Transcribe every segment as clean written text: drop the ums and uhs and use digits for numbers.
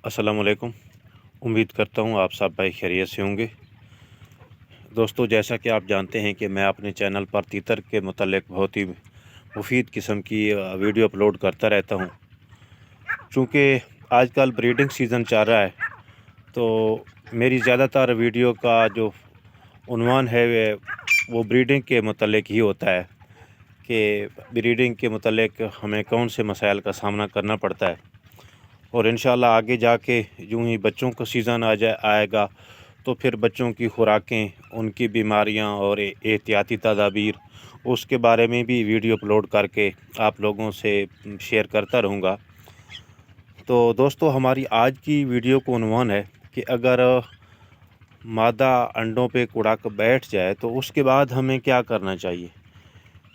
السلام علیکم۔ امید کرتا ہوں آپ سب بھائی خیریت سے ہوں گے۔ دوستو، جیسا کہ آپ جانتے ہیں کہ میں اپنے چینل پر تیتر کے متعلق بہت ہی مفید قسم کی ویڈیو اپلوڈ کرتا رہتا ہوں۔ چونکہ آج کل بریڈنگ سیزن چل رہا ہے تو میری زیادہ تر ویڈیو کا جو عنوان ہے وہ بریڈنگ کے متعلق ہی ہوتا ہے کہ بریڈنگ کے متعلق ہمیں کون سے مسائل کا سامنا کرنا پڑتا ہے، اور انشاءاللہ آگے جا کے یوں ہی بچوں کا سیزن آئے گا تو پھر بچوں کی خوراکیں، ان کی بیماریاں اور احتیاطی تدابیر، اس کے بارے میں بھی ویڈیو اپلوڈ کر کے آپ لوگوں سے شیئر کرتا رہوں گا۔ تو دوستو، ہماری آج کی ویڈیو کا عنوان ہے کہ اگر مادہ انڈوں پہ کڑک بیٹھ جائے تو اس کے بعد ہمیں کیا کرنا چاہیے،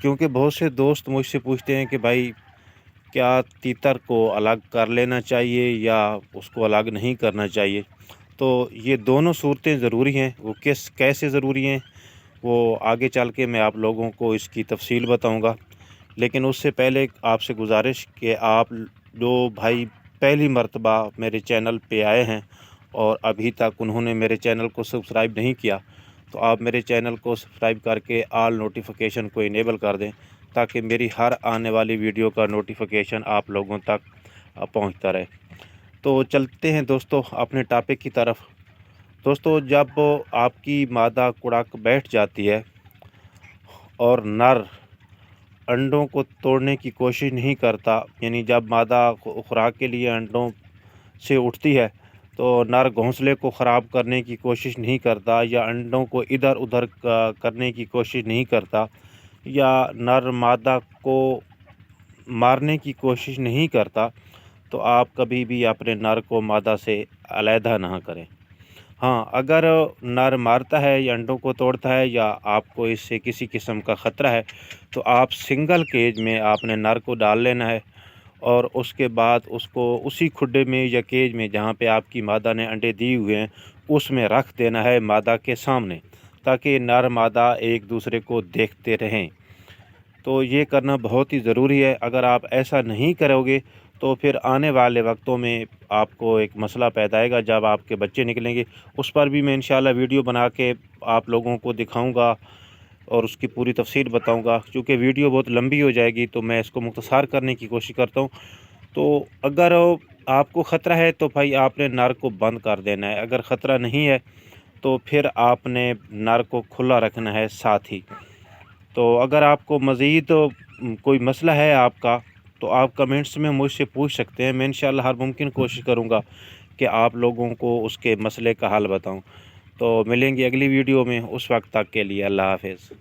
کیونکہ بہت سے دوست مجھ سے پوچھتے ہیں کہ بھائی کیا تیتر کو الگ کر لینا چاہیے یا اس کو الگ نہیں کرنا چاہیے۔ تو یہ دونوں صورتیں ضروری ہیں، وہ کیسے ضروری ہیں وہ آگے چل کے میں آپ لوگوں کو اس کی تفصیل بتاؤں گا۔ لیکن اس سے پہلے آپ سے گزارش کہ آپ جو بھائی پہلی مرتبہ میرے چینل پہ آئے ہیں اور ابھی تک انہوں نے میرے چینل کو سبسکرائب نہیں کیا، تو آپ میرے چینل کو سبسکرائب کر کے آل نوٹیفیکیشن کو انیبل کر دیں تاکہ میری ہر آنے والی ویڈیو کا نوٹیفیکیشن آپ لوگوں تک پہنچتا رہے۔ تو چلتے ہیں دوستو اپنے ٹاپک کی طرف۔ دوستو، جب آپ کی مادہ کڑک بیٹھ جاتی ہے اور نر انڈوں کو توڑنے کی کوشش نہیں کرتا، یعنی جب مادہ خوراک کے لیے انڈوں سے اٹھتی ہے تو نر گھونسلے کو خراب کرنے کی کوشش نہیں کرتا یا انڈوں کو ادھر ادھر کرنے کی کوشش نہیں کرتا یا نر مادہ کو مارنے کی کوشش نہیں کرتا، تو آپ کبھی بھی اپنے نر کو مادہ سے علیحدہ نہ کریں۔ ہاں، اگر نر مارتا ہے یا انڈوں کو توڑتا ہے یا آپ کو اس سے کسی قسم کا خطرہ ہے تو آپ سنگل کیج میں آپ نے نر کو ڈال لینا ہے اور اس کے بعد اس کو اسی کھڈے میں یا کیج میں جہاں پہ آپ کی مادہ نے انڈے دیے ہوئے ہیں اس میں رکھ دینا ہے مادہ کے سامنے، تاکہ نر مادہ ایک دوسرے کو دیکھتے رہیں۔ تو یہ کرنا بہت ہی ضروری ہے۔ اگر آپ ایسا نہیں کرو گے تو پھر آنے والے وقتوں میں آپ کو ایک مسئلہ پیدا آئے گا جب آپ کے بچے نکلیں گے۔ اس پر بھی میں انشاءاللہ ویڈیو بنا کے آپ لوگوں کو دکھاؤں گا اور اس کی پوری تفصیل بتاؤں گا۔ کیونکہ ویڈیو بہت لمبی ہو جائے گی تو میں اس کو مختصر کرنے کی کوشش کرتا ہوں۔ تو اگر آپ کو خطرہ ہے تو بھائی آپ نے نر کو بند کر دینا ہے، اگر خطرہ نہیں ہے تو پھر آپ نے نر کو کھلا رکھنا ہے ساتھ ہی۔ تو اگر آپ کو مزید کوئی مسئلہ ہے آپ کا تو آپ کمنٹس میں مجھ سے پوچھ سکتے ہیں، میں انشاءاللہ ہر ممکن کوشش کروں گا کہ آپ لوگوں کو اس کے مسئلے کا حل بتاؤں۔ تو ملیں گے اگلی ویڈیو میں، اس وقت تک کے لیے اللہ حافظ۔